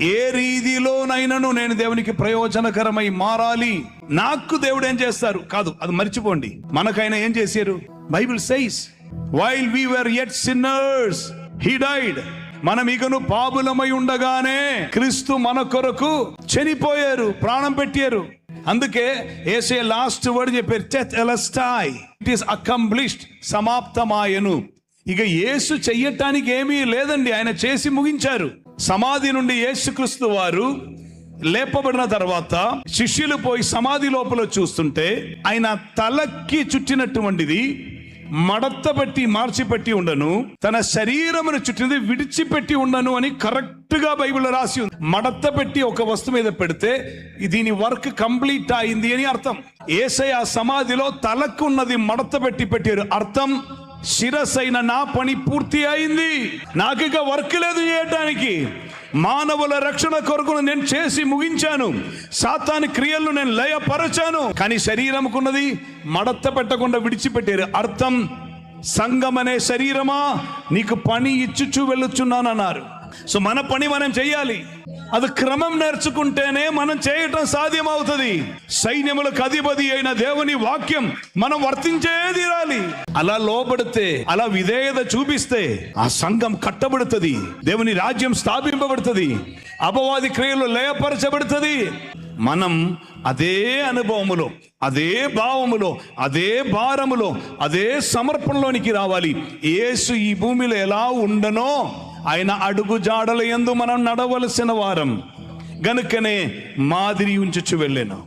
ఏ రీతిలోనైనాను నేను దేవునికి ప్రయోజనకరమై మారాలి. నాకు దేవుడు ఏం చేస్తారు కాదు, అది మర్చిపోండి. మనకైనా ఏం చేశారు? Bible says while we were yet sinners he died. మనం ఇకను పాపులమై ఉండగానే క్రీస్తు మన కొరకు చనిపోయారు, ప్రాణం పెట్టారు. అందుకే యేసయ్య లాస్ట్ వర్డ్ చెప్పారు, తెతెలస్టాయ్, ఇట్ ఈస్ అకంప్లిష్డ్, సమాప్తమాయను. ఇక యేసు చెయ్యటానికి ఏమీ లేదండి, ఆయన చేసి ముగించారు. సమాధి నుండి యేసుక్రీస్తు వారు లేపబడిన తర్వాత శిష్యులు పోయి సమాధి లోపల చూస్తుంటే ఆయన తలకి చుట్టినటువంటిది మడత పెట్టి మార్చిపెట్టి ఉండను, తన శరీరమును చుట్టినది విడిచిపెట్టి ఉండను అని కరెక్ట్ గా బైబిల్లో రాసి ఉంది. మడత పెట్టి ఒక వస్తువు మీద పెడితే దీని వర్క్ కంప్లీట్ అయింది అని అర్థం. యేసయ్య సమాధిలో తలకు ఉన్నది మడత పెట్టి పెట్టారు, అర్థం శిరసైన నా పని పూర్తి అయింది, నాకు ఇక వర్క్ లేదు చేయటానికి. మానవుల రక్షణ కొరకు నేను చేసి ముగించాను, సాతాను క్రియలను నేను లయపరచాను. కానీ శరీరంకున్నది మడత పెట్టకుండా విడిచిపెట్టారు, అర్థం సంఘం అనే శరీరమా నీకు పని ఇచ్చుచూ వెళ్ళుచున్నానన్నారు. సో మన పని మనం చెయ్యాలి, అది క్రమం నేర్చుకుంటేనే మనం చేయటం సాధ్యం అవుతుంది. సైన్యములకు అధిపతి అయిన దేవుని వాక్యం మనం వర్తించే తీరాలి. అలా లోబడితే, అలా విధేయత చూపిస్తే ఆ సంఘం కట్టబడుతుంది, దేవుని రాజ్యం స్థాపింపబడుతుంది, అపవాది క్రియలు లయపరచబడుతుంది. మనం అదే అనుభవములో, అదే భావములో, అదే భారములో, అదే సమర్పణలోనికి రావాలి. యేసు ఈ భూమిలో ఎలా ఉండనో ఆయన అడుగు జాడల యందు మనం నడవలసిన వారం గనుకనే మాదిరి ఉంచుచు వెళ్ళాను.